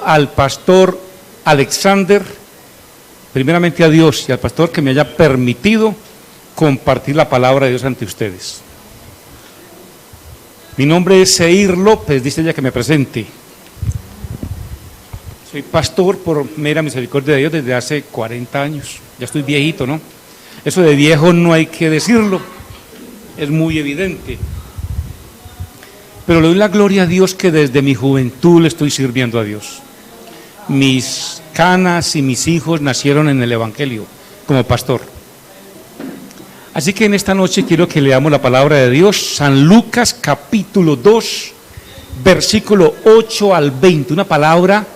al pastor Alexander, primeramente a Dios y al pastor que me haya permitido compartir la palabra de Dios ante ustedes. Mi nombre es Seir López, dice ella que me presente. Soy pastor por mera misericordia de Dios desde hace 40 años. Ya estoy viejito, ¿no? Eso de viejo no hay que decirlo, es muy evidente. Pero le doy la gloria a Dios que desde mi juventud le estoy sirviendo a Dios. Mis canas y mis hijos nacieron en el Evangelio como pastor. Así que en esta noche quiero que leamos la palabra de Dios, San Lucas capítulo 2, versículo 8 al 20, una palabra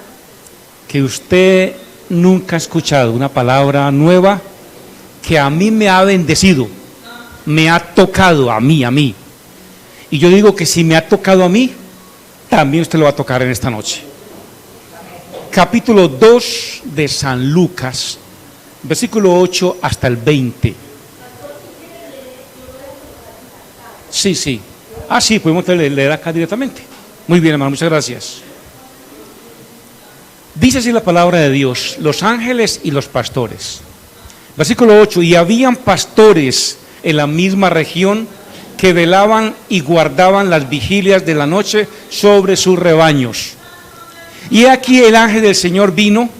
que usted nunca ha escuchado, una palabra nueva que a mí me ha bendecido, me ha tocado a mí. Y yo digo que si me ha tocado a mí, también usted lo va a tocar en esta noche. Capítulo 2 de San Lucas, versículo 8 hasta el 20. Sí. Sí, podemos leer acá directamente. Muy bien, hermano, muchas gracias. Dice así la palabra de Dios: los ángeles y los pastores. Versículo 8: y habían pastores en la misma región que velaban y guardaban las vigilias de la noche sobre sus rebaños. Y aquí el ángel del Señor vino,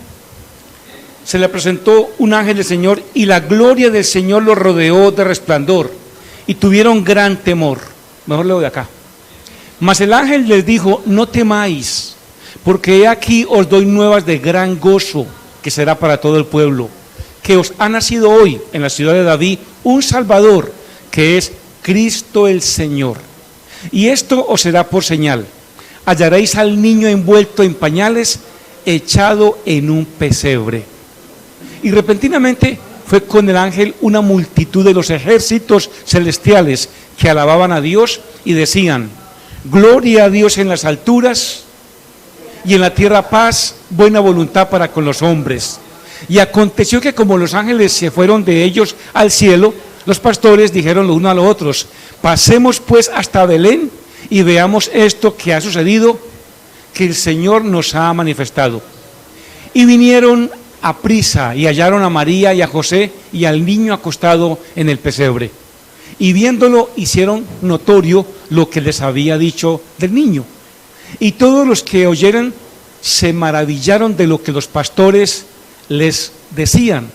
se le presentó un ángel del Señor, y la gloria del Señor los rodeó de resplandor, y tuvieron gran temor. Mejor leo de acá. Mas el ángel les dijo: no temáis, porque he aquí os doy nuevas de gran gozo, que será para todo el pueblo, que os ha nacido hoy en la ciudad de David un Salvador, que es Cristo el Señor. Y esto os será por señal: hallaréis al niño envuelto en pañales, echado en un pesebre. Y repentinamente fue con el ángel una multitud de los ejércitos celestiales que alababan a Dios y decían: gloria a Dios en las alturas, y en la tierra paz, buena voluntad para con los hombres. Y aconteció que como los ángeles se fueron de ellos al cielo, los pastores dijeron los unos a los otros: pasemos pues hasta Belén y veamos esto que ha sucedido, que el Señor nos ha manifestado. Y vinieron aprisa y hallaron a María y a José y al niño acostado en el pesebre. Y viéndolo hicieron notorio lo que les había dicho del niño. Y todos los que oyeron se maravillaron de lo que los pastores les decían.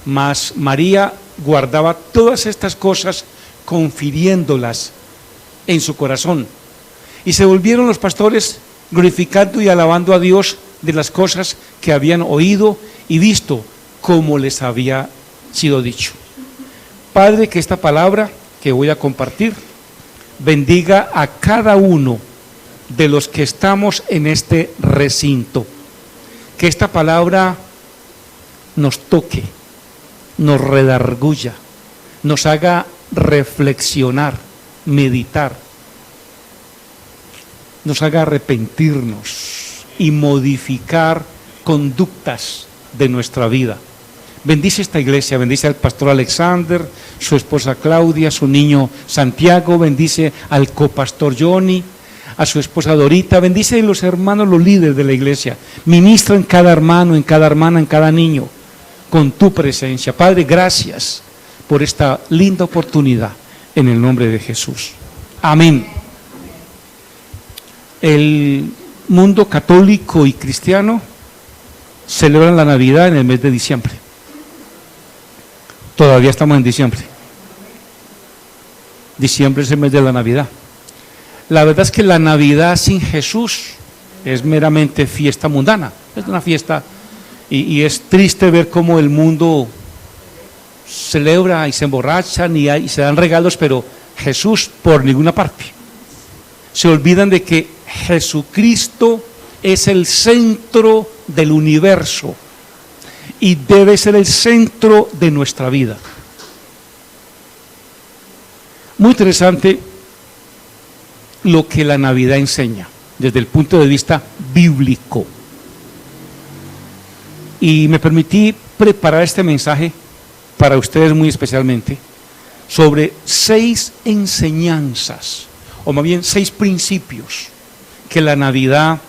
Mas María guardaba todas estas cosas, confiriéndolas en su corazón. Y se volvieron los pastores glorificando y alabando a Dios de las cosas que habían oído y visto, como les había sido dicho. Padre, que esta palabra que voy a compartir bendiga a cada uno de los que estamos en este recinto. Que esta palabra nos toque, nos redarguya, nos haga reflexionar, meditar, nos haga arrepentirnos y modificar conductas de nuestra vida. Bendice esta iglesia, bendice al pastor Alexander, su esposa Claudia, su niño Santiago, bendice al copastor Johnny, a su esposa Dorita, bendice a los hermanos, los líderes de la iglesia. Ministra en cada hermano, en cada hermana, en cada niño, con tu presencia. Padre, gracias por esta linda oportunidad, en el nombre de Jesús. Amén. El mundo católico y cristiano celebran la Navidad en el mes de diciembre. Todavía estamos en diciembre. Diciembre es el mes de la Navidad. La verdad es que la Navidad sin Jesús es meramente fiesta mundana. Es una fiesta y es triste ver cómo el mundo celebra y se emborrachan y se dan regalos, pero Jesús por ninguna parte. Se olvidan de que Jesucristo es el centro del universo y debe ser el centro de nuestra vida. Muy interesante lo que la Navidad enseña desde el punto de vista bíblico. Y me permití preparar este mensaje para ustedes muy especialmente sobre 6 enseñanzas, o más bien 6 principios que la Navidad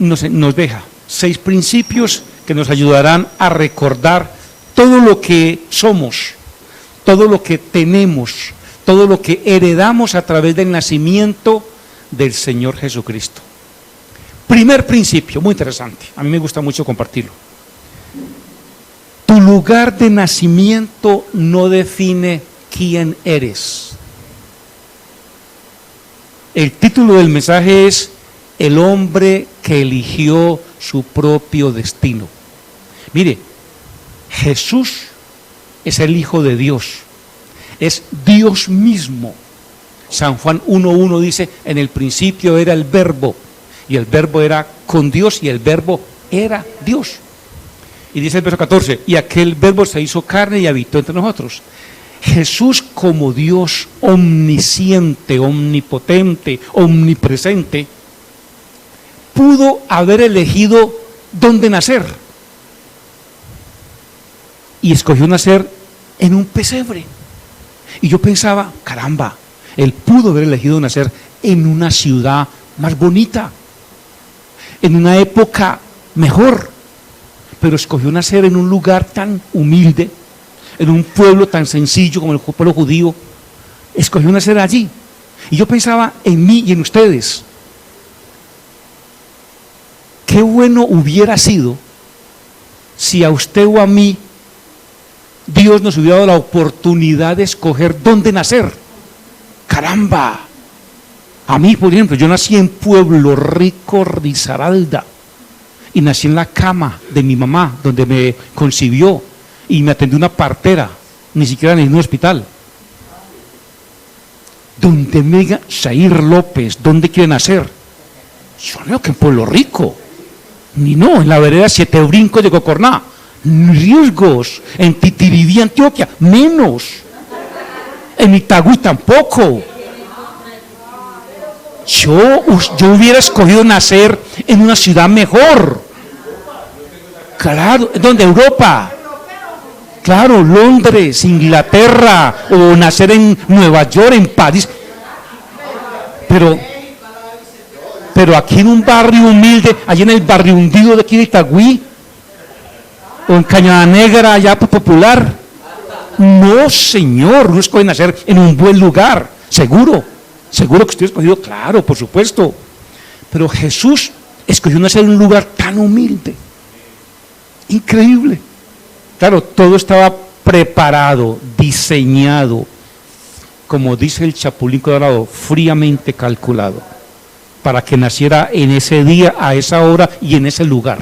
nos deja 6 principios que nos ayudarán a recordar todo lo que somos, todo lo que tenemos, todo lo que heredamos a través del nacimiento del Señor Jesucristo. Primer principio, muy interesante, a mí me gusta mucho compartirlo. Tu lugar de nacimiento no define quién eres. El título del mensaje es El hombre que eligió su propio destino. Mire, Jesús es el Hijo de Dios, es Dios mismo. San Juan 1:1 dice, en el principio era el Verbo, y el Verbo era con Dios, y el Verbo era Dios. Y dice el verso 14, y aquel Verbo se hizo carne y habitó entre nosotros. Jesús, como Dios omnisciente, omnipotente, omnipresente, pudo haber elegido dónde nacer, y escogió nacer en un pesebre. Y yo pensaba, caramba, él pudo haber elegido nacer en una ciudad más bonita, en una época mejor, pero escogió nacer en un lugar tan humilde, en un pueblo tan sencillo como el pueblo judío. Escogió nacer allí. Y yo pensaba en mí y en ustedes. Qué bueno hubiera sido si a usted o a mí Dios nos hubiera dado la oportunidad de escoger dónde nacer. Caramba, a mí, por ejemplo, yo nací en Pueblo Rico, Risaralda, y nací en la cama de mi mamá, donde me concibió y me atendió una partera, ni siquiera en un hospital. Donde me diga Shair López, ¿dónde quiere nacer? Yo no creo que en Pueblo Rico, ni no, en la vereda Siete Brincos de Cocorná. Riesgos, en Titiribí, Antioquia, menos, en Itagüí tampoco. Yo hubiera escogido nacer en una ciudad mejor. Claro, ¿dónde? Europa. Claro, Londres, Inglaterra, o nacer en Nueva York, en París. Pero aquí en un barrio humilde, allí en el barrio hundido de aquí de Itagüí, o en Cañada Negra, allá popular. No, señor, no escoge nacer en un buen lugar, seguro que usted escogido, claro, por supuesto. Pero Jesús escogió nacer en un lugar tan humilde, increíble. Claro, todo estaba preparado, diseñado, como dice el Chapulín Colorado, fríamente calculado, para que naciera en ese día, a esa hora y en ese lugar.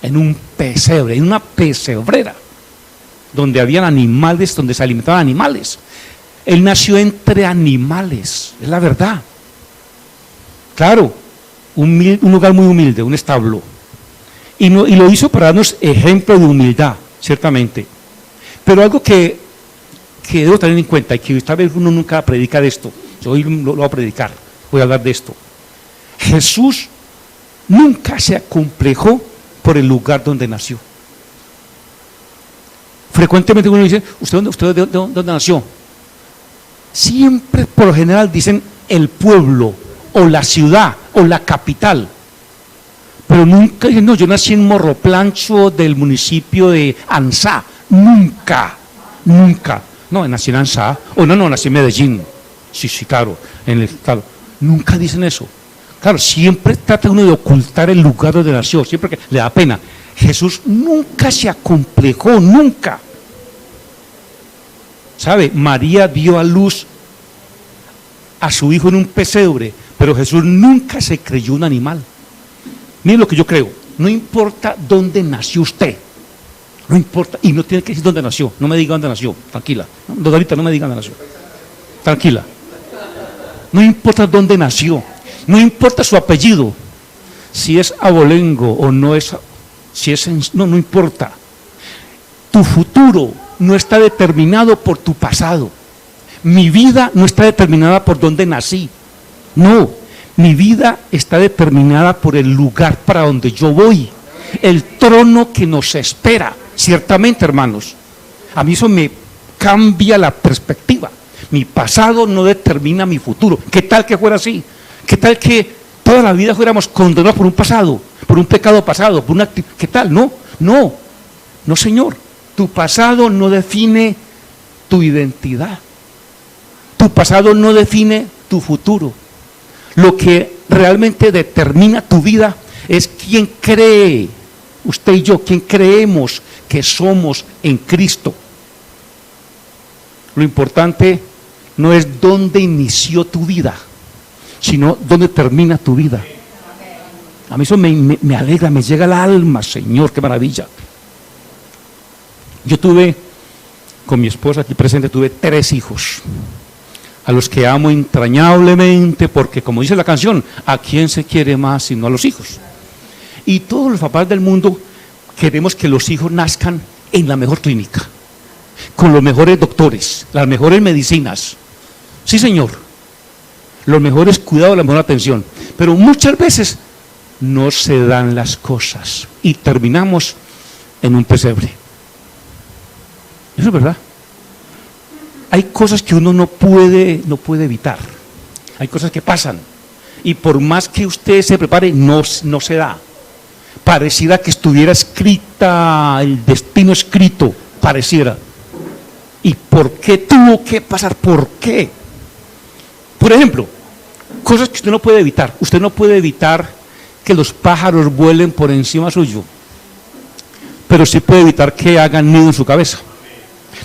En un pesebre, en una pesebrera, donde habían animales, donde se alimentaban animales. Él nació entre animales, es la verdad. Claro, un lugar muy humilde, un establo. Y lo hizo para darnos ejemplo de humildad, ciertamente. Pero algo que debo tener en cuenta, y que tal vez uno nunca predica de esto, yo hoy lo voy a predicar, voy a hablar de esto. Jesús nunca se acomplejó por el lugar donde nació. Frecuentemente uno dice, ¿usted dónde nació? Siempre, por lo general, dicen el pueblo, o la ciudad, o la capital. Pero nunca dicen, no, yo nací en Morroplancho del municipio de Ansá. Nunca. No, nací en Ansá, o no, nací en Medellín. Sí, claro, claro. Nunca dicen eso. Claro, siempre trata uno de ocultar el lugar donde nació, siempre que le da pena. Jesús nunca se acomplejó, nunca. ¿Sabe? María dio a luz a su hijo en un pesebre, pero Jesús nunca se creyó un animal. Miren lo que yo creo, no importa dónde nació usted, no importa, y no tiene que decir dónde nació, no me diga dónde nació, tranquila, no, ahorita no me diga dónde nació, tranquila. No importa dónde nació, no importa su apellido, si es abolengo o no es, no importa. Tu futuro no está determinado por tu pasado. Mi vida no está determinada por dónde nací. No, mi vida está determinada por el lugar para donde yo voy, el trono que nos espera. Ciertamente, hermanos, a mí eso me cambia la perspectiva. Mi pasado no determina mi futuro. ¿Qué tal que fuera así? ¿Qué tal que toda la vida fuéramos condenados por un pasado, por un pecado pasado, por una ¿qué tal? No, Señor. Tu pasado no define tu identidad. Tu pasado no define tu futuro. Lo que realmente determina tu vida es quién cree, usted y yo, quién creemos que somos en Cristo. Lo importante no es dónde inició tu vida, sino dónde termina tu vida. A mí eso me alegra, me llega al alma, Señor, qué maravilla. Yo tuve, con mi esposa aquí presente, tuve 3 hijos, a los que amo entrañablemente, porque como dice la canción, ¿a quién se quiere más sino a los hijos? Y todos los papás del mundo queremos que los hijos nazcan en la mejor clínica, con los mejores doctores, las mejores medicinas. Sí, Señor, los mejores cuidados, la mejor atención. Pero muchas veces no se dan las cosas y terminamos en un pesebre. Eso es verdad. Hay cosas que uno no puede evitar. Hay cosas que pasan. Y por más que usted se prepare, no se da. Pareciera que estuviera escrita, el destino escrito, pareciera. ¿Y por qué tuvo que pasar? ¿Por qué? Por ejemplo, cosas que usted no puede evitar. Usted no puede evitar que los pájaros vuelen por encima suyo, pero sí puede evitar que hagan nido en su cabeza.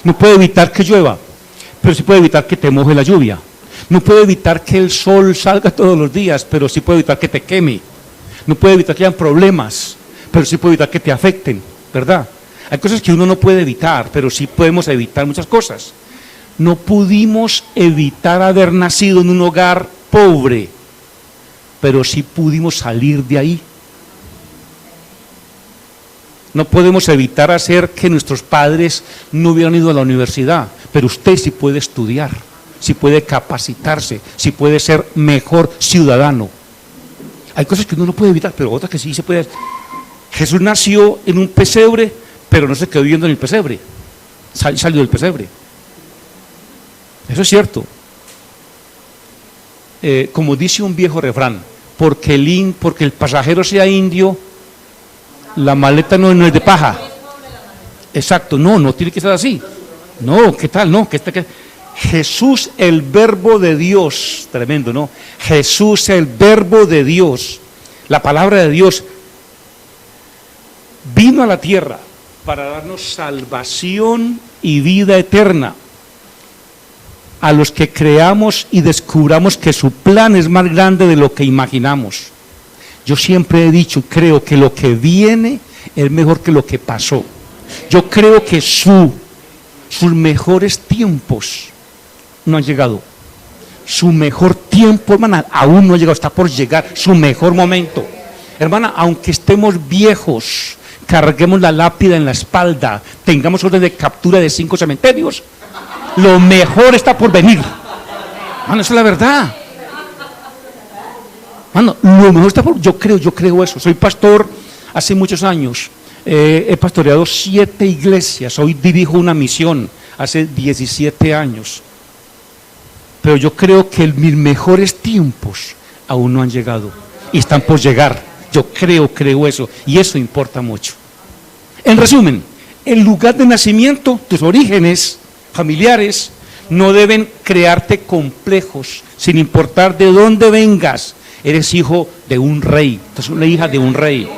No puede evitar que llueva, pero sí puede evitar que te moje la lluvia. No puede evitar que el sol salga todos los días, pero sí puede evitar que te queme. No puede evitar que hayan problemas, pero sí puede evitar que te afecten, ¿verdad? Hay cosas que uno no puede evitar, pero sí podemos evitar muchas cosas. No pudimos evitar haber nacido en un hogar pobre, pero sí pudimos salir de ahí. No podemos evitar hacer que nuestros padres no hubieran ido a la universidad, pero usted sí puede estudiar, sí puede capacitarse, sí puede ser mejor ciudadano. Hay cosas que uno no puede evitar, pero otras que sí se puede. Jesús nació en un pesebre, pero no se quedó viviendo en el pesebre, salió del pesebre. Eso es cierto. Como dice un viejo refrán, porque el pasajero sea indio, la maleta no es de paja. Exacto, no tiene que ser así. No, ¿qué tal? No, Jesús, el verbo de Dios, tremendo, ¿no? Jesús, el verbo de Dios, la palabra de Dios, vino a la tierra para darnos salvación y vida eterna a los que creamos y descubramos que su plan es más grande de lo que imaginamos. Yo siempre he dicho, creo que lo que viene es mejor que lo que pasó. Yo creo que sus mejores tiempos no han llegado. Su mejor tiempo, hermana, aún no ha llegado, está por llegar su mejor momento. Hermana, aunque estemos viejos, carguemos la lápida en la espalda, tengamos orden de captura de 5 cementerios, lo mejor está por venir. Hermano, esa es la verdad. Hermano, lo mejor está por... Yo creo eso. Soy pastor hace muchos años. He pastoreado 7 iglesias. Hoy dirijo una misión hace 17 años. Pero yo creo que mis mejores tiempos aún no han llegado y están por llegar. Yo creo eso, y eso importa mucho. En resumen, el lugar de nacimiento, tus orígenes familiares, no deben crearte complejos, sin importar de dónde vengas. Eres hijo de un rey, entonces una hija de un rey.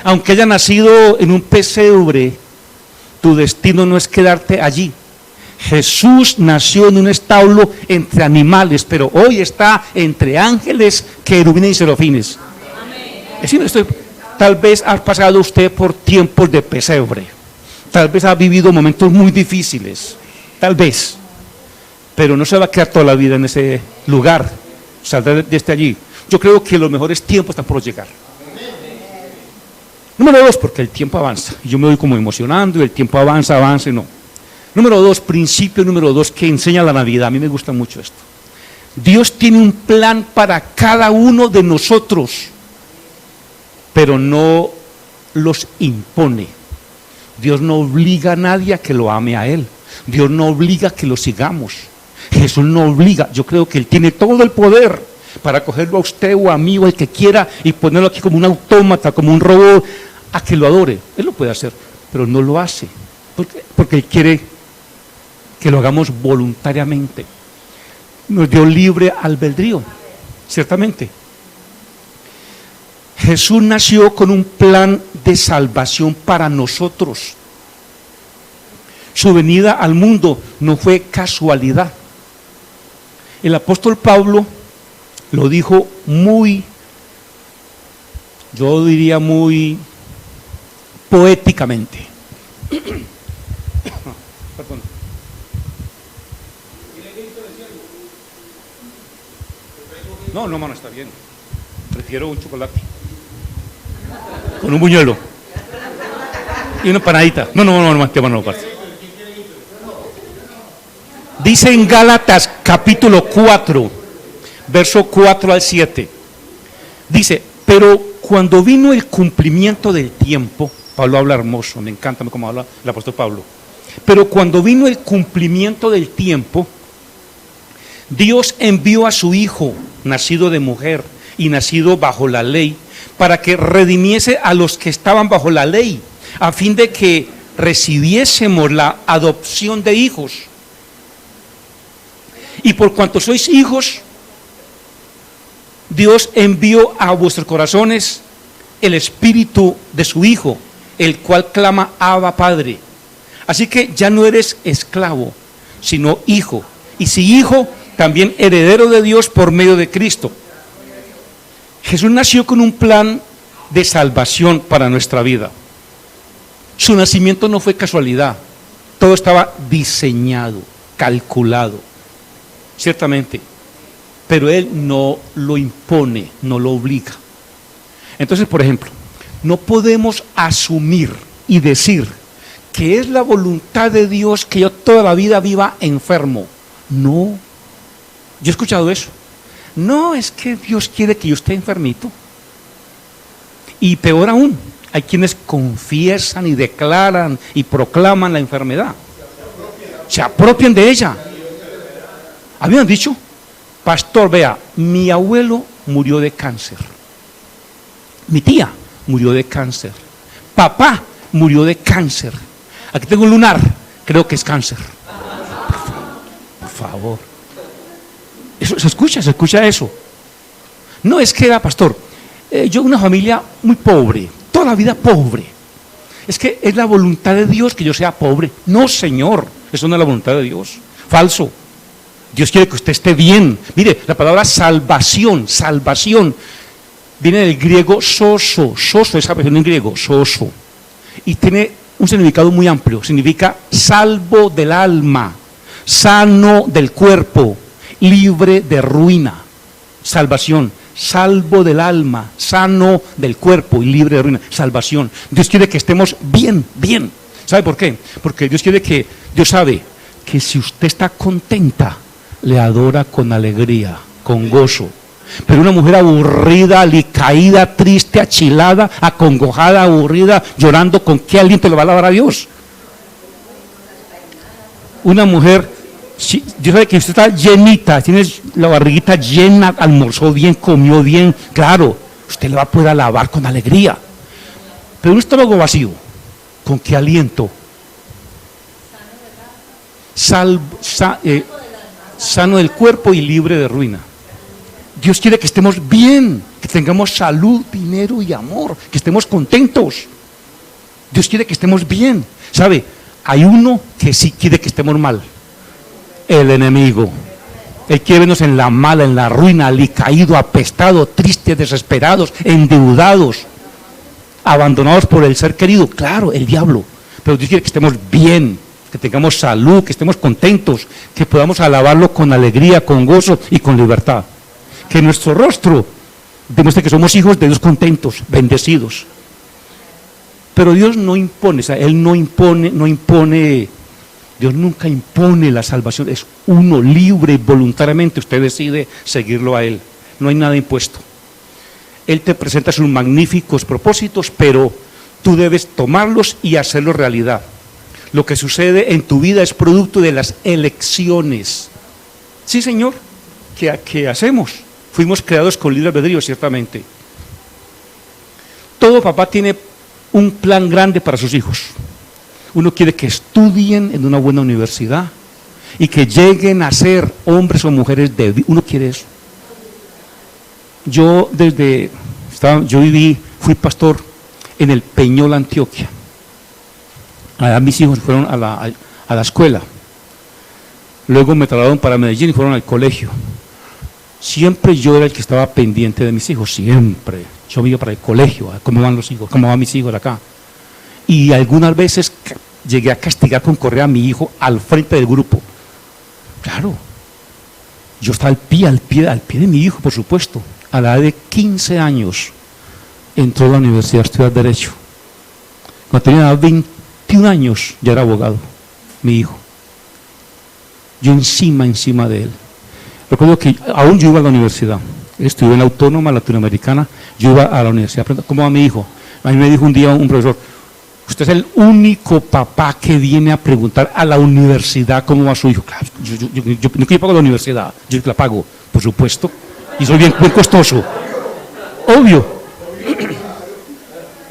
Aunque haya nacido en un pesebre, tu destino no es quedarte allí. Jesús nació en un establo entre animales, pero hoy está entre ángeles, querubines y serafines. Es decir, tal vez ha pasado usted por tiempos de pesebre, tal vez ha vivido momentos muy difíciles, tal vez, pero no se va a quedar toda la vida en ese lugar, saldrá desde allí. Yo creo que los mejores tiempos están por llegar. Número 2, porque el tiempo avanza, y yo me voy como emocionando, y el tiempo avanza y no. Número 2, principio número 2 que enseña la Navidad, a mí me gusta mucho esto. Dios tiene un plan para cada uno de nosotros, pero no los impone. Dios no obliga a nadie a que lo ame a Él. Dios no obliga a que lo sigamos. Jesús no obliga. Yo creo que Él tiene todo el poder para cogerlo a usted o a mí o al que quiera y ponerlo aquí como un autómata, como un robot, a que lo adore. Él lo puede hacer, pero no lo hace, porque Él quiere que lo hagamos voluntariamente. Nos dio libre albedrío, ciertamente. Jesús nació con un plan de salvación para nosotros. Su venida al mundo no fue casualidad. El apóstol Pablo lo dijo yo diría muy poéticamente. Perdón. No, mano, está bien. Prefiero un chocolate con un buñuelo y una empanadita. No, parce. Dice en Gálatas capítulo 4, verso 4 al 7. Dice, pero cuando vino el cumplimiento del tiempo, Pablo habla hermoso, me encanta cómo habla el apóstol Pablo. Pero cuando vino el cumplimiento del tiempo, Dios envió a su Hijo, nacido de mujer y nacido bajo la ley, para que redimiese a los que estaban bajo la ley, a fin de que recibiésemos la adopción de hijos. Y por cuanto sois hijos, Dios envió a vuestros corazones el espíritu de su Hijo, el cual clama, Abba, Padre. Así que ya no eres esclavo, sino hijo. Y si hijo, también heredero de Dios por medio de Cristo. Jesús nació con un plan de salvación para nuestra vida. Su nacimiento no fue casualidad, todo estaba diseñado, calculado, ciertamente, pero Él no lo impone, no lo obliga. Entonces, por ejemplo, no podemos asumir y decir que es la voluntad de Dios que yo toda la vida viva enfermo. No, yo he escuchado eso. No, es que Dios quiere que yo esté enfermito. Y peor aún, hay quienes confiesan y declaran y proclaman la enfermedad. Se apropian de ella. Habían dicho, pastor, vea, mi abuelo murió de cáncer. Mi tía murió de cáncer. Papá murió de cáncer. Aquí tengo un lunar, creo que es cáncer. Por favor. Eso, se escucha eso. No es que era pastor. Yo una familia muy pobre, toda la vida pobre. Es que es la voluntad de Dios que yo sea pobre. No, Señor, eso no es la voluntad de Dios. Falso. Dios quiere que usted esté bien. Mire, la palabra salvación, viene del griego soso, esa expresión en griego, soso. Y tiene un significado muy amplio. Significa salvo del alma, sano del cuerpo, libre de ruina. Salvación, salvo del alma, sano del cuerpo y libre de ruina. Salvación. Dios quiere que estemos bien. ¿Sabe por qué? Porque Dios sabe que si usted está contenta, le adora con alegría, con gozo. Pero una mujer aburrida, alicaída, triste, achilada, acongojada, aburrida, llorando, ¿con qué aliento le va a alabar a Dios? Una mujer, Dios sabe que usted está llenita, tiene la barriguita llena, almorzó bien, comió bien, claro, usted le va a poder alabar con alegría. Pero un estómago vacío, ¿con qué aliento? Sano del cuerpo y libre de ruina. Dios quiere que estemos bien, que tengamos salud, dinero y amor, que estemos contentos. Dios quiere que estemos bien. ¿Sabe? Hay uno que sí quiere que estemos mal. El enemigo. Él quiere vernos en la mala, en la ruina, alicaído, apestado, tristes, desesperados, endeudados, abandonados por el ser querido. Claro, el diablo. Pero Dios quiere que estemos bien, que tengamos salud, que estemos contentos, que podamos alabarlo con alegría, con gozo y con libertad. Que nuestro rostro demuestre que somos hijos de Dios contentos, bendecidos. Pero Dios no impone, o sea, Él no impone, Dios nunca impone la salvación, es uno libre, voluntariamente, usted decide seguirlo a Él, no hay nada impuesto. Él te presenta sus magníficos propósitos, pero tú debes tomarlos y hacerlos realidad. Lo que sucede en tu vida es producto de las elecciones. Sí, Señor, ¿qué hacemos? Fuimos creados con libre albedrío, ciertamente. Todo papá tiene un plan grande para sus hijos. Uno quiere que estudien en una buena universidad y que lleguen a ser hombres o mujeres de vida. Uno quiere eso. Yo fui pastor en el Peñol, Antioquia. Allá mis hijos fueron a la escuela. Luego me trasladaron para Medellín y fueron al colegio. Siempre yo era el que estaba pendiente de mis hijos, siempre. Yo me iba para el colegio, cómo van los hijos, cómo van mis hijos acá. Y algunas veces llegué a castigar con correa a mi hijo al frente del grupo. Claro, yo estaba al pie de mi hijo, por supuesto. A la edad de 15 años entró a la universidad a estudiar Derecho. Cuando tenía 21 años ya era abogado, mi hijo. Yo encima de él. Recuerdo que aún yo iba a la universidad. Estudié en la Autónoma Latinoamericana, yo iba a la universidad. ¿Cómo va mi hijo? A mí me dijo un día un profesor: usted es el único papá que viene a preguntar a la universidad cómo va su hijo. Claro, yo pago la universidad, yo la pago, por supuesto, y soy bien costoso, obvio.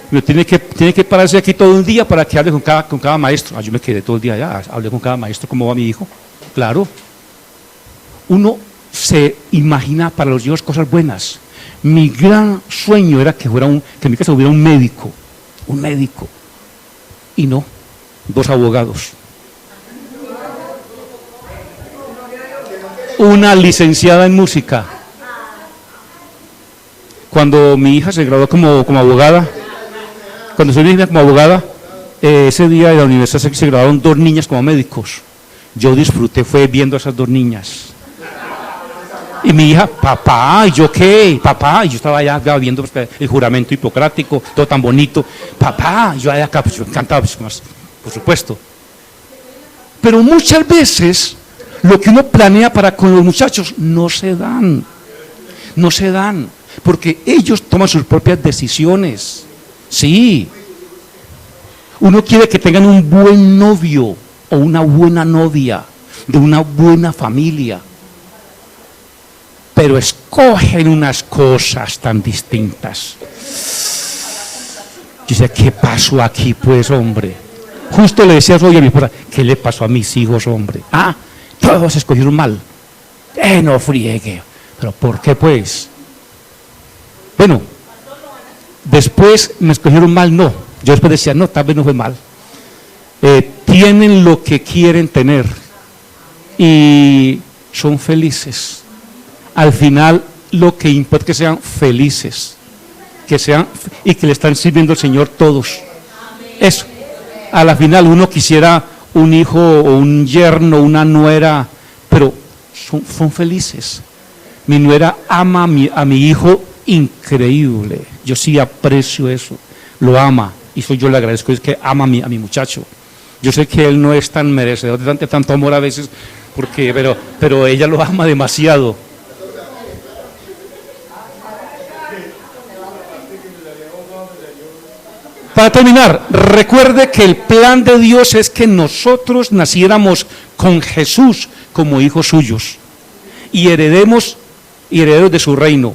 Pero tiene que pararse aquí todo el día para que hable con cada maestro. Yo me quedé todo el día allá, hablé con cada maestro cómo va mi hijo. Claro, uno se imagina para los hijos cosas buenas. Mi gran sueño era que en mi casa hubiera un médico, y no, 2 abogados, una licenciada en música. Cuando mi hija se graduó como abogada, ese día de la universidad se graduaron 2 niñas como médicos. Yo disfruté, fue viendo a esas 2 niñas. Y mi hija: papá, ¿y yo qué? Papá, y yo estaba allá viendo el juramento hipocrático, todo tan bonito. Papá, yo allá acá, pues yo encantado, pues, por supuesto. Pero muchas veces lo que uno planea para con los muchachos no se dan, porque ellos toman sus propias decisiones. Sí, uno quiere que tengan un buen novio o una buena novia, de una buena familia, pero escogen unas cosas tan distintas. Yo decía: ¿qué pasó aquí, pues, hombre? Justo le decía hoy a mi esposa: ¿qué le pasó a mis hijos, hombre? Todos escogieron mal. No friegue. ¿Pero por qué, pues? Bueno, después me escogieron mal, no. Yo después decía: no, tal vez no fue mal. Tienen lo que quieren tener y son felices. Al final lo que importa es que sean felices, y que le están sirviendo al Señor todos. Eso. A la final uno quisiera un hijo o un yerno, una nuera, pero son felices. Mi nuera ama a mi hijo increíble. Yo sí aprecio eso. Lo ama, y yo le agradezco, es que ama a mi muchacho. Yo sé que él no es tan merecedor de tanto amor a veces, pero ella lo ama demasiado. Para terminar, recuerde que el plan de Dios es que nosotros naciéramos con Jesús como hijos suyos y herederos de su reino.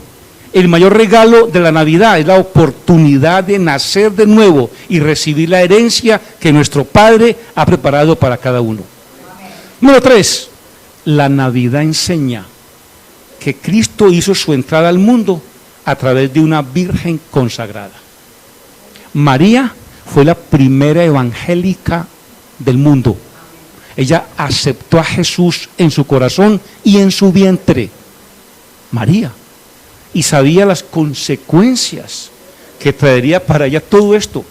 El mayor regalo de la Navidad es la oportunidad de nacer de nuevo y recibir la herencia que nuestro Padre ha preparado para cada uno. Número 3, la Navidad enseña que Cristo hizo su entrada al mundo a través de una virgen consagrada. María fue la primera evangélica del mundo. Ella aceptó a Jesús en su corazón y en su vientre. María. Y sabía las consecuencias que traería para ella todo esto.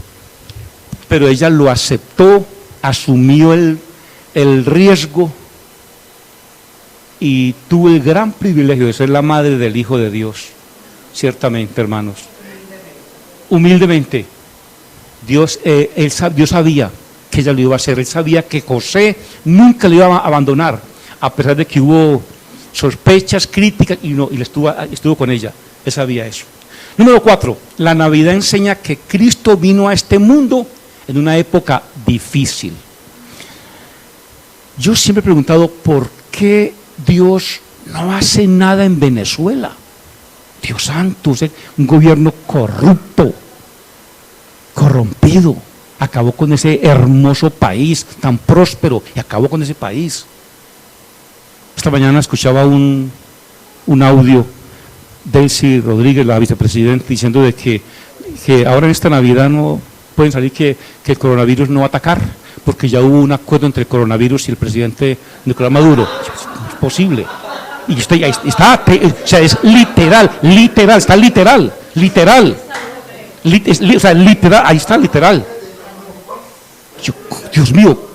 Pero ella lo aceptó, asumió el riesgo y tuvo el gran privilegio de ser la madre del Hijo de Dios. Ciertamente, hermanos. Humildemente. Dios sabía que ella lo iba a hacer. Él sabía que José nunca le iba a abandonar, a pesar de que hubo sospechas, críticas, y estuvo con ella. Él sabía eso. Número 4, la Navidad enseña que Cristo vino a este mundo en una época difícil. Yo siempre he preguntado por qué Dios no hace nada en Venezuela. Dios santo, un gobierno corrupto, corrompido, acabó con ese hermoso país tan próspero y acabó con ese país. Esta mañana escuchaba un audio de Delcy Rodríguez, la vicepresidenta, diciendo de que ahora en esta Navidad no pueden salir que el coronavirus no va a atacar, porque ya hubo un acuerdo entre el coronavirus y el presidente Nicolás Maduro. No es posible. Y está, o sea, es literal, está literal, o sea, literal, ahí está literal. Dios mío,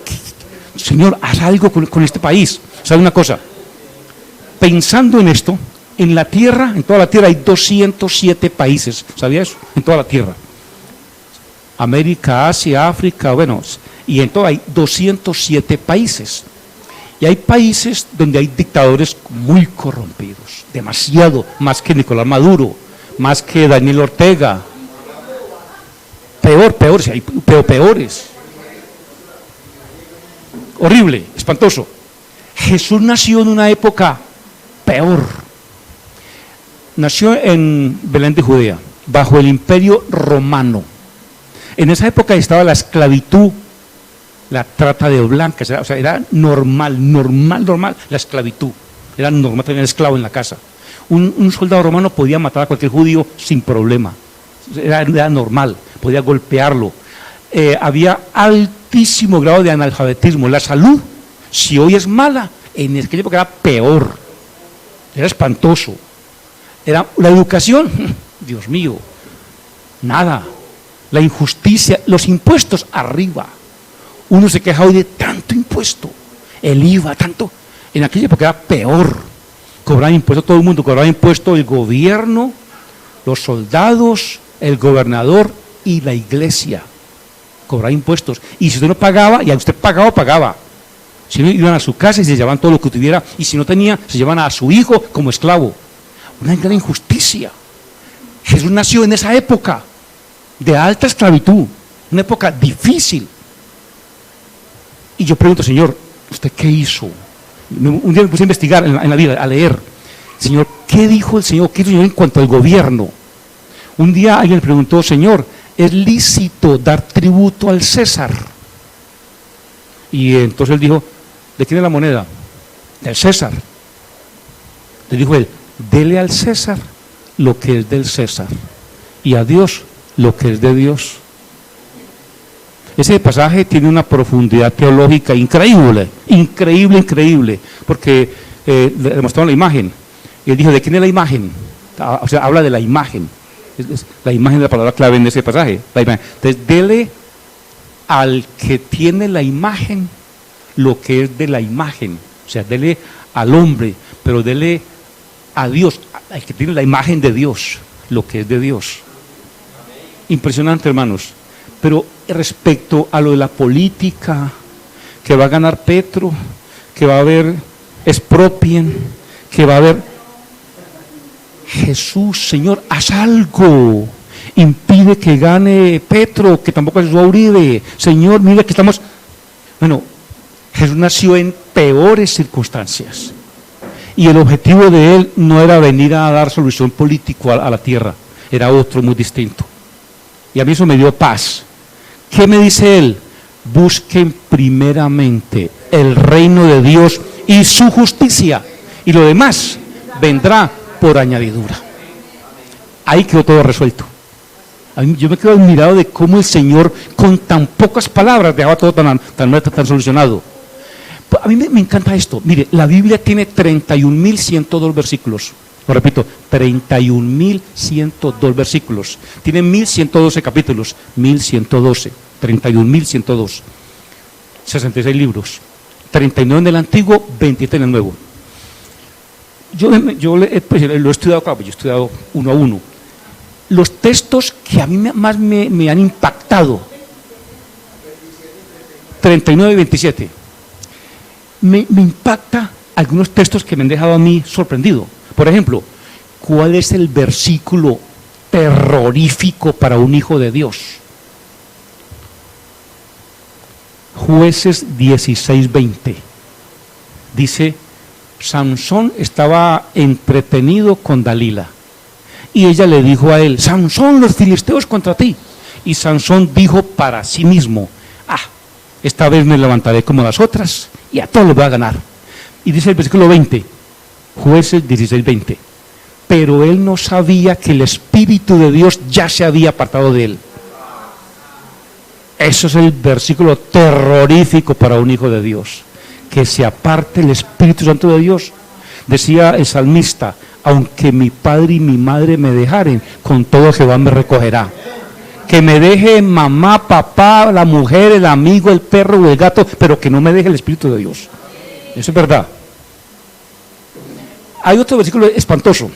Señor, haz algo con este país. ¿Sabe una cosa? Pensando en esto, en la tierra, en toda la tierra hay 207 países, ¿sabía eso? En toda la tierra. América, Asia, África, bueno, y en todo hay 207 países. Y hay países donde hay dictadores muy corrompidos, demasiado, más que Nicolás Maduro, más que Daniel Ortega. Peores, hay peores. Horrible, espantoso. Jesús nació en una época peor. Nació en Belén de Judea, bajo el imperio romano. En esa época estaba la esclavitud, la trata de blancas, o sea, era normal la esclavitud. Era normal tener esclavo en la casa. Un soldado romano podía matar a cualquier judío sin problema. Era normal, podía golpearlo. Había altísimo grado de analfabetismo. La salud, si hoy es mala, en aquella época era peor. Era espantoso. Era la educación, Dios mío, nada. La injusticia, los impuestos arriba. Uno se queja hoy de tanto impuesto, el IVA, tanto. En aquella época era peor. Cobraba impuestos, todo el mundo cobraba impuestos, el gobierno, los soldados, el gobernador y la iglesia. Cobraba impuestos. Y si usted no pagaba, y a usted pagaba. Si no, iban a su casa y se llevaban todo lo que tuviera, y si no tenía, se llevaban a su hijo como esclavo. Una gran injusticia. Jesús nació en esa época de alta esclavitud, una época difícil. Y yo pregunto, Señor, ¿usted qué hizo? Un día me puse a investigar en la Biblia, a leer. Señor, ¿qué dijo el Señor? ¿Qué hizo el Señor en cuanto al gobierno? Un día alguien le preguntó, Señor, ¿es lícito dar tributo al César? Y entonces él dijo, ¿de quién es la moneda? Del César. Le dijo él, dele al César lo que es del César y a Dios lo que es de Dios. Ese pasaje tiene una profundidad teológica increíble, porque le mostraron la imagen y él dijo, ¿de quién es la imagen? O sea, habla de la imagen. La imagen es la palabra clave en ese pasaje, la imagen. Entonces, dele al que tiene la imagen lo que es de la imagen, o sea, dele al hombre, pero dele a Dios, al que tiene la imagen de Dios, lo que es de Dios. Impresionante, hermanos. Pero respecto a lo de la política, que va a ganar Petro, que va a haber expropien, que va a haber Jesús, Señor, haz algo. Impide que gane Petro, que tampoco es Uribe. Señor, mira que estamos. Bueno, Jesús nació en peores circunstancias. Y el objetivo de él no era venir a dar solución política a la tierra, era otro muy distinto. Y a mí eso me dio paz. ¿Qué me dice él? Busquen primeramente el reino de Dios y su justicia, y lo demás vendrá por añadidura. Ahí quedó todo resuelto. Yo me quedo admirado de cómo el Señor con tan pocas palabras dejaba todo tan solucionado. A mí me encanta esto. Mire, la Biblia tiene 31.102 versículos. Lo repito, 31.102 versículos. Tiene 1.112 capítulos. 1.112. 31.102. 66 libros. 39 en el Antiguo, 27 en el Nuevo. Yo lo he estudiado, claro, yo he estudiado uno a uno. Los textos que a mí más me han impactado, 39 y 27. Me impacta algunos textos que me han dejado a mí sorprendido. Por ejemplo, ¿cuál es el versículo terrorífico para un hijo de Dios? Jueces 16:20. Dice, Sansón estaba entretenido con Dalila. Y ella le dijo a él: Sansón, los filisteos contra ti. Y Sansón dijo para sí mismo: esta vez me levantaré como las otras y a todos los voy a ganar. Y dice el versículo 20, Jueces 16:20, pero él no sabía que el Espíritu de Dios ya se había apartado de él. Eso es el versículo terrorífico para un hijo de Dios, que se aparte el Espíritu Santo de Dios. Decía el salmista: aunque mi padre y mi madre me dejaren, con todo Jehová me recogerá. Que me deje mamá, papá, la mujer, el amigo, el perro o el gato, pero que no me deje el Espíritu de Dios. Eso es verdad. Hay otro versículo espantoso.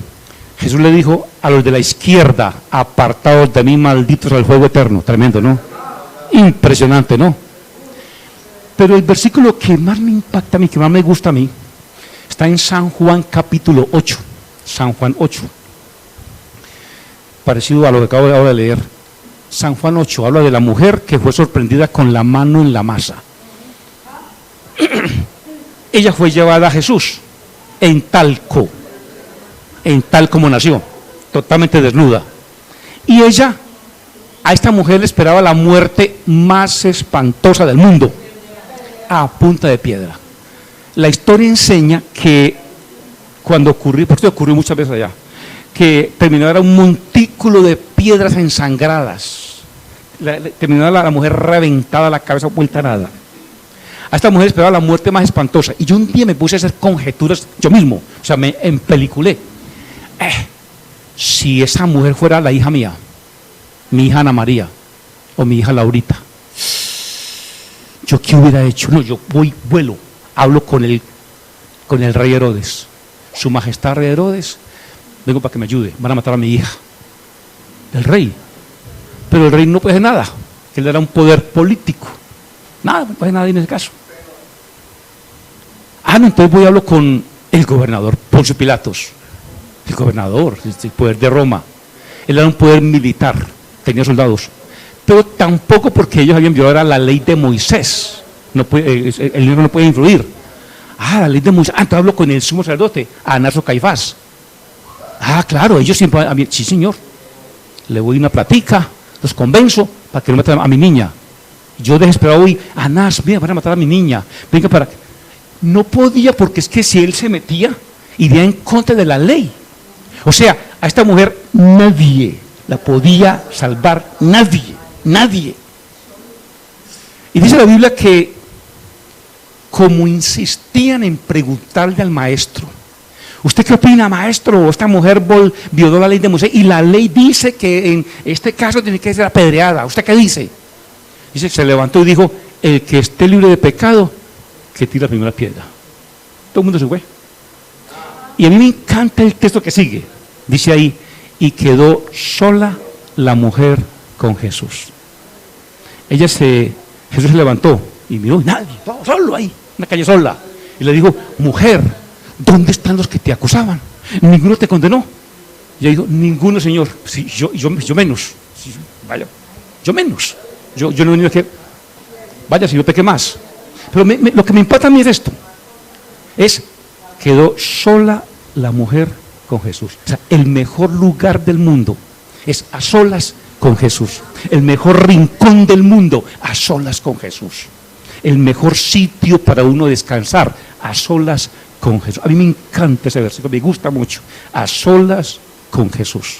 Jesús le dijo a los de la izquierda: apartados de mí, malditos al fuego eterno. Tremendo, ¿no? Impresionante, ¿no? Pero el versículo que más me impacta a mí, que más me gusta a mí, está en San Juan capítulo 8. San Juan 8. Parecido a lo que acabo de leer. San Juan 8 habla de la mujer que fue sorprendida con la mano en la masa. Ella fue llevada a Jesús en tal como nació, totalmente desnuda. Y ella, a esta mujer le esperaba la muerte más espantosa del mundo, a punta de piedra. La historia enseña que cuando ocurrió, porque ocurrió muchas veces allá, que terminó era un montículo de piedras ensangradas. Terminó la mujer reventada, la cabeza vuelta a nada. A esta mujer esperaba la muerte más espantosa. Y yo un día me puse a hacer conjeturas yo mismo, o sea, me empeliculé. Si esa mujer fuera la hija mía, mi hija Ana María o mi hija Laurita, ¿yo qué hubiera hecho? No, yo vuelo, hablo con el rey Herodes, su majestad rey Herodes. Vengo para que me ayude, van a matar a mi hija. El rey. Pero el rey no puede hacer nada, que él era un poder político. Nada, no puede hacer nada en ese caso. No, entonces voy y hablo con el gobernador, Poncio Pilatos. El gobernador, el poder de Roma. Él era un poder militar, tenía soldados. Pero tampoco porque ellos habían violado la ley de Moisés. El libro no puede influir. La ley de Moisés. Entonces hablo con el sumo sacerdote, Anás o Caifás. Claro, ellos siempre, sí señor, le voy una platica, los convenzo para que no maten a mi niña. Yo desesperado voy: Anás, mira, van a matar a mi niña, venga para... No podía, porque es que si él se metía, iría en contra de la ley. O sea, a esta mujer nadie la podía salvar, nadie. Y dice la Biblia que como insistían en preguntarle al maestro: ¿usted qué opina, maestro? Esta mujer violó la ley de Moisés y la ley dice que en este caso tiene que ser apedreada. ¿Usted qué dice? Dice que se levantó y dijo: el que esté libre de pecado, que tire la primera piedra. Todo el mundo se fue. Y a mí me encanta el texto que sigue. Dice ahí: y quedó sola la mujer con Jesús. Jesús se levantó y miró, nadie, todo solo ahí, una calle sola. Y le dijo: mujer, ¿dónde están los que te acusaban? ¿Ninguno te condenó? Y ella dijo: ninguno, Señor. Sí, yo menos. Sí, vaya, yo menos. Yo no he venido aquí. Vaya, si yo pequé más. Pero lo que me impacta a mí es esto. Quedó sola la mujer con Jesús. O sea, el mejor lugar del mundo es a solas con Jesús. El mejor rincón del mundo, a solas con Jesús. El mejor sitio para uno descansar, a solas con Jesús. A mí me encanta ese versículo, me gusta mucho. A solas con Jesús.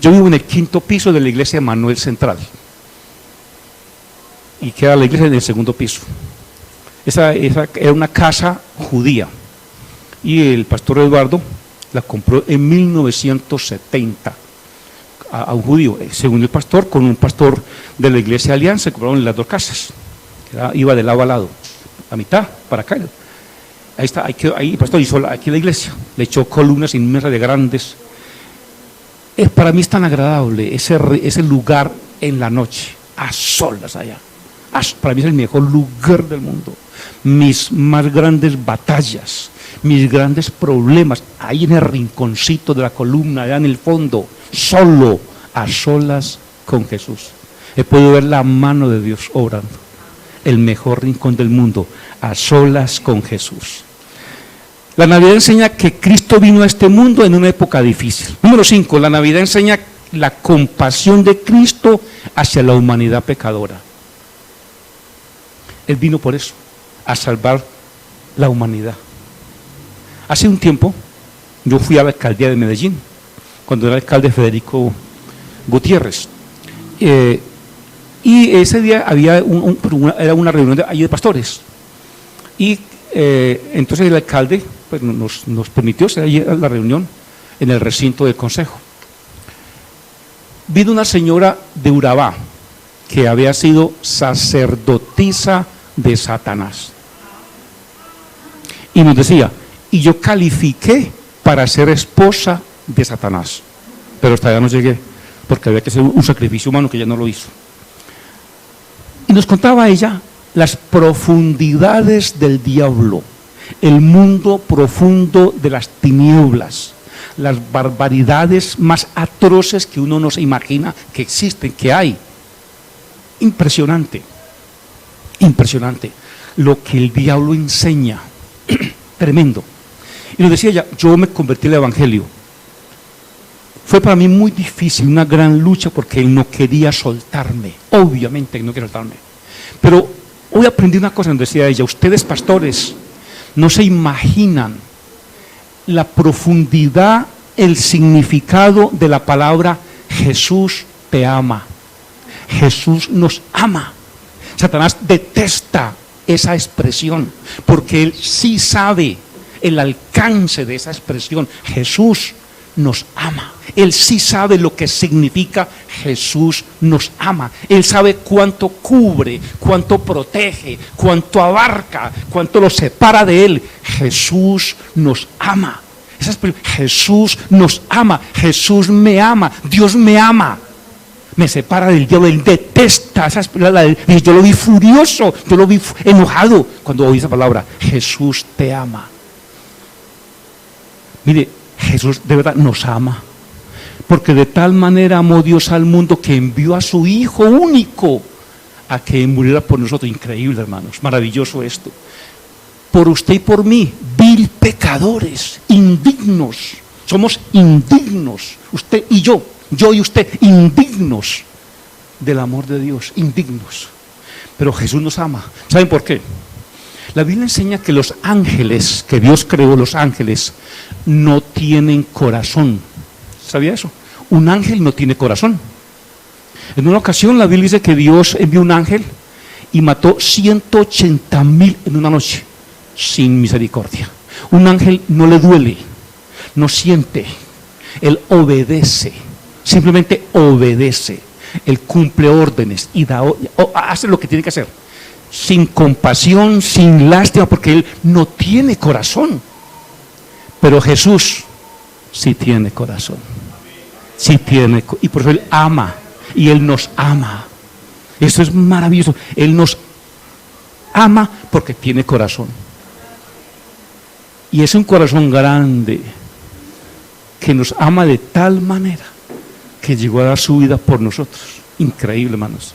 Yo vivo en el 5º piso de la iglesia de Manuel Central. Y queda la iglesia en el 2º piso. Esa era una casa judía. Y el pastor Eduardo la compró en 1970 a un judío. Según el pastor, con un pastor de la iglesia de Alianza, se compraron las dos casas. Iba de lado a lado, a mitad, para acá. Ahí está, ahí el pastor hizo aquí la iglesia. Le echó columnas inmensas de grandes. Para mí es tan agradable ese lugar en la noche, a solas allá. Para mí es el mejor lugar del mundo. Mis más grandes batallas, mis grandes problemas, ahí en el rinconcito de la columna, allá en el fondo, solo, a solas con Jesús. He podido ver la mano de Dios obrando. El mejor rincón del mundo, a solas con Jesús. La Navidad enseña que Cristo vino a este mundo en una época difícil. Número 5, la Navidad enseña la compasión de Cristo hacia la humanidad pecadora. Él vino por eso, a salvar la humanidad. Hace un tiempo, yo fui a la alcaldía de Medellín, cuando era alcalde Federico Gutiérrez. Y ese día había era una reunión de pastores. Y entonces el alcalde pues, nos permitió hacer allí la reunión en el recinto del consejo. Vino una señora de Urabá que había sido sacerdotisa de Satanás. Y nos decía, y yo califiqué para ser esposa de Satanás, pero hasta allá no llegué, porque había que hacer un sacrificio humano que ella no lo hizo. Y nos contaba ella las profundidades del diablo, el mundo profundo de las tinieblas, las barbaridades más atroces que uno no se imagina que existen, que hay. Impresionante, impresionante lo que el diablo enseña, tremendo. Y nos decía ella, yo me convertí al evangelio. Fue para mí muy difícil, una gran lucha, porque él no quería soltarme, obviamente no quería soltarme. Pero hoy aprendí una cosa, nos decía ella, ustedes pastores no se imaginan la profundidad, el significado de la palabra Jesús te ama. Jesús nos ama. Satanás detesta esa expresión, porque él sí sabe el alcance de esa expresión. Jesús nos ama. Él sí sabe lo que significa Jesús nos ama. Él sabe cuánto cubre, cuánto protege, cuánto abarca, cuánto lo separa de él. Jesús nos ama. Jesús nos ama. Jesús me ama. Dios me ama. Me separa del diablo. Él detesta esa palabra. Yo lo vi furioso, yo lo vi enojado cuando oí esa palabra. Jesús te ama. Mire, Jesús de verdad nos ama, porque de tal manera amó Dios al mundo que envió a su Hijo único a que muriera por nosotros. Increíble, hermanos, maravilloso esto. Por usted y por mí, vil pecadores, indignos, somos indignos, usted y yo y usted, indignos del amor de Dios, indignos. Pero Jesús nos ama. ¿Saben por qué? La Biblia enseña que los ángeles, que Dios creó, los ángeles, no tienen corazón. ¿Sabía eso? Un ángel no tiene corazón. En una ocasión la Biblia dice que Dios envió un ángel y mató 180,000 en una noche, sin misericordia. Un ángel no le duele, no siente, él obedece, simplemente obedece. Él cumple órdenes y hace lo que tiene que hacer, sin compasión, sin lástima, porque él no tiene corazón. Pero Jesús sí tiene corazón, sí tiene, y por eso él ama, y él nos ama. Eso es maravilloso. Él nos ama porque tiene corazón, y es un corazón grande que nos ama de tal manera que llegó a dar su vida por nosotros. Increíble, hermanos.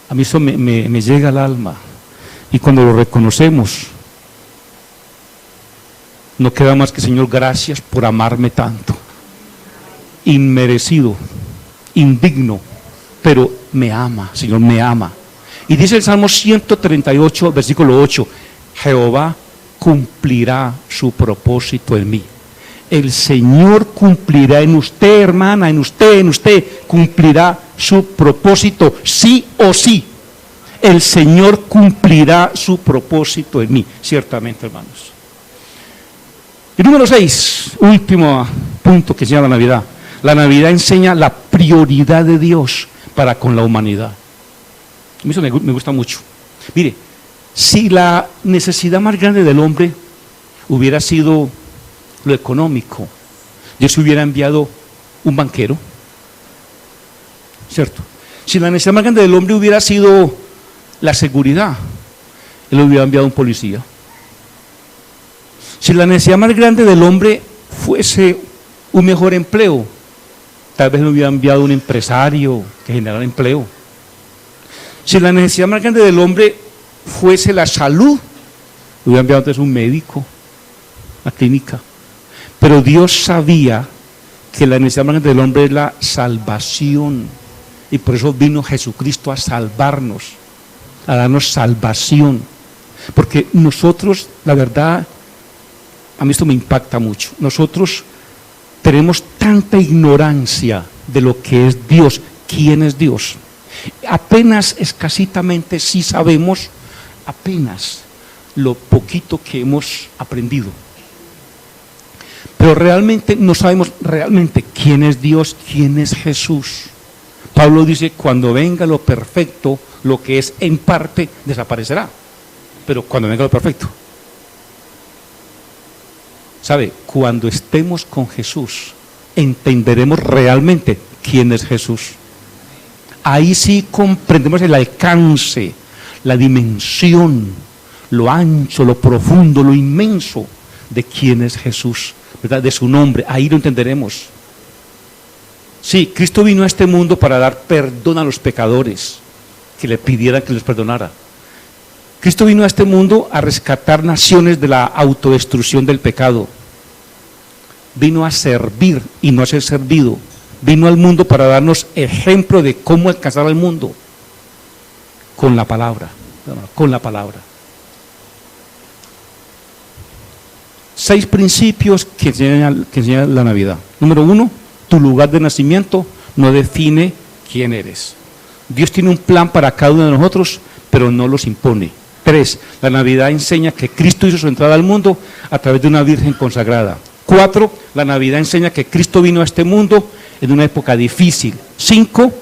A mí eso me llega al alma, y cuando lo reconocemos, no queda más que, Señor, gracias por amarme tanto. Inmerecido, indigno, pero me ama, Señor, me ama. Y dice el Salmo 138, versículo 8, Jehová cumplirá su propósito en mí. El Señor cumplirá en usted, hermana, en usted, cumplirá su propósito, sí o sí. El Señor cumplirá su propósito en mí, ciertamente, hermanos. Y número 6, último punto que enseña la Navidad. La Navidad enseña la prioridad de Dios para con la humanidad. A mí eso me gusta mucho. Mire, si la necesidad más grande del hombre hubiera sido lo económico, Dios hubiera enviado un banquero, ¿cierto? Si la necesidad más grande del hombre hubiera sido la seguridad, Él hubiera enviado un policía. Si la necesidad más grande del hombre fuese un mejor empleo, tal vez le hubiera enviado un empresario que generara empleo. Si la necesidad más grande del hombre fuese la salud, le hubiera enviado entonces un médico. la clínica. Pero Dios sabía que la necesidad más grande del hombre es la salvación. Y por eso vino Jesucristo a salvarnos, a darnos salvación. Porque nosotros, la verdad, a mí esto me impacta mucho. Nosotros tenemos tanta ignorancia de lo que es Dios, quién es Dios. Apenas, escasitamente, sí sabemos, apenas lo poquito que hemos aprendido. Pero realmente no sabemos realmente quién es Dios, quién es Jesús. Pablo dice, cuando venga lo perfecto, lo que es en parte desaparecerá. Pero cuando venga lo perfecto. ¿Sabe? Cuando estemos con Jesús, entenderemos realmente quién es Jesús. Ahí sí comprendemos el alcance, la dimensión, lo ancho, lo profundo, lo inmenso de quién es Jesús, ¿verdad? De su nombre. Ahí lo entenderemos. Sí, Cristo vino a este mundo para dar perdón a los pecadores que le pidieran que les perdonara. Cristo vino a este mundo a rescatar naciones de la autodestrucción del pecado. Vino a servir y no a ser servido. Vino al mundo para darnos ejemplo de cómo alcanzar al mundo con la palabra, con la palabra. 6 principios que enseña la Navidad. Número 1, tu lugar de nacimiento no define quién eres. Dios tiene un plan para cada uno de nosotros, pero no los impone. 3, la Navidad enseña que Cristo hizo su entrada al mundo a través de una virgen consagrada. 4, la Navidad enseña que Cristo vino a este mundo en una época difícil. 5,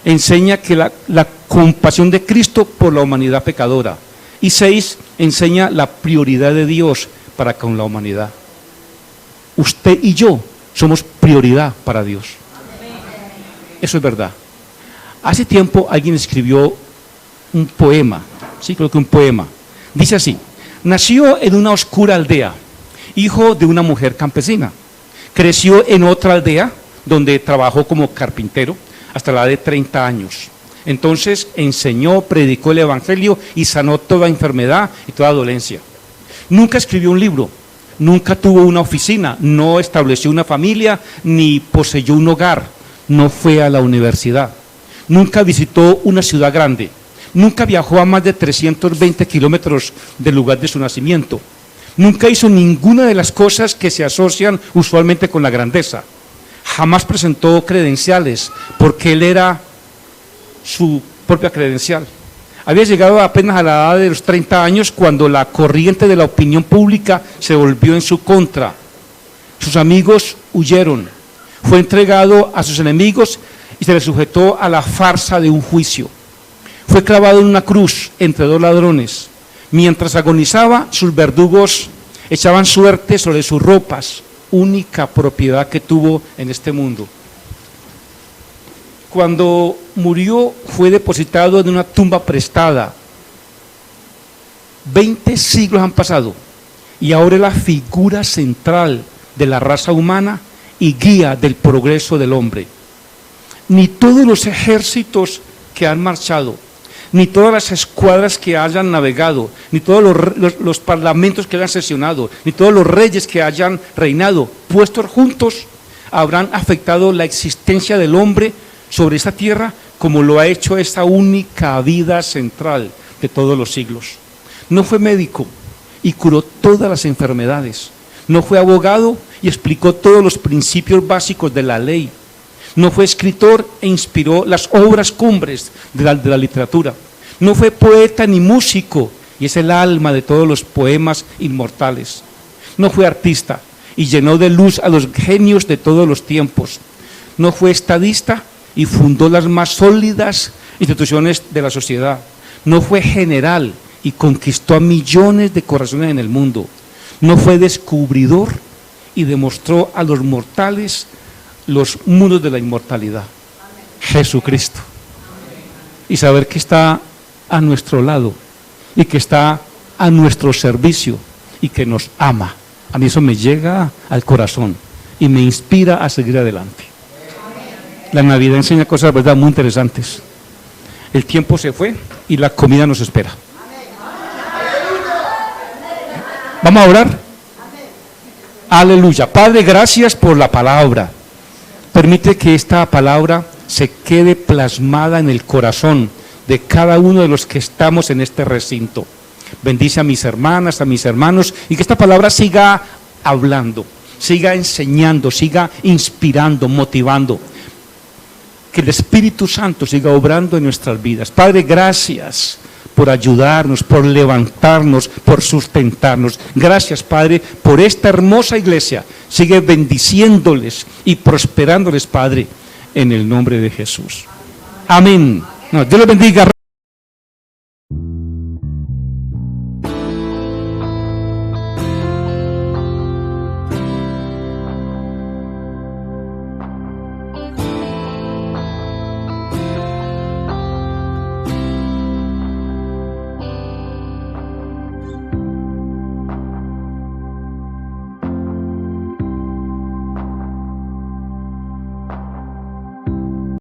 enseña que la compasión de Cristo por la humanidad pecadora. Y 6, enseña la prioridad de Dios para con la humanidad. Usted y yo somos prioridad para Dios. Eso es verdad. Hace tiempo alguien escribió un poema, sí, creo que un poema. Dice así: nació en una oscura aldea, hijo de una mujer campesina. Creció en otra aldea donde trabajó como carpintero hasta la edad de 30 años. Entonces enseñó, predicó el evangelio y sanó toda enfermedad y toda dolencia. Nunca escribió un libro, nunca tuvo una oficina, no estableció una familia, ni poseyó un hogar, no fue a la universidad, nunca visitó una ciudad grande, nunca viajó a más de 320 kilómetros del lugar de su nacimiento, nunca hizo ninguna de las cosas que se asocian usualmente con la grandeza, jamás presentó credenciales porque él era su propia credencial. Había llegado apenas a la edad de los 30 años cuando la corriente de la opinión pública se volvió en su contra. Sus amigos huyeron, fue entregado a sus enemigos y se le sujetó a la farsa de un juicio. Fue clavado en una cruz entre 2 ladrones. Mientras agonizaba, sus verdugos echaban suerte sobre sus ropas, única propiedad que tuvo en este mundo. Cuando murió fue depositado en una tumba prestada. 20 siglos han pasado y ahora es la figura central de la raza humana y guía del progreso del hombre. Ni todos los ejércitos que han marchado, ni todas las escuadras que hayan navegado, ni todos los parlamentos que hayan sesionado, ni todos los reyes que hayan reinado, puestos juntos, habrán afectado la existencia del hombre sobre esta tierra como lo ha hecho esta única vida central de todos los siglos. No fue médico y curó todas las enfermedades. No fue abogado y explicó todos los principios básicos de la ley. No fue escritor e inspiró las obras cumbres de la literatura. No fue poeta ni músico y es el alma de todos los poemas inmortales. No fue artista y llenó de luz a los genios de todos los tiempos. No fue estadista y fundó las más sólidas instituciones de la sociedad. No fue general y conquistó a millones de corazones en el mundo. No fue descubridor y demostró a los mortales los mundos de la inmortalidad. Jesucristo. Y saber que está a nuestro lado y que está a nuestro servicio y que nos ama. A mí eso me llega al corazón y me inspira a seguir adelante. La Navidad enseña cosas, ¿verdad?, muy interesantes. El tiempo se fue y la comida nos espera. ¿Vamos a orar? Aleluya. Padre, gracias por la palabra. Permite que esta palabra se quede plasmada en el corazón de cada uno de los que estamos en este recinto. Bendice a mis hermanas, a mis hermanos, y que esta palabra siga hablando, siga enseñando, siga inspirando, motivando. Que el Espíritu Santo siga obrando en nuestras vidas. Padre, gracias por ayudarnos, por levantarnos, por sustentarnos. Gracias, Padre, por esta hermosa iglesia. Sigue bendiciéndoles y prosperándoles, Padre, en el nombre de Jesús. Amén. No, Dios les bendiga.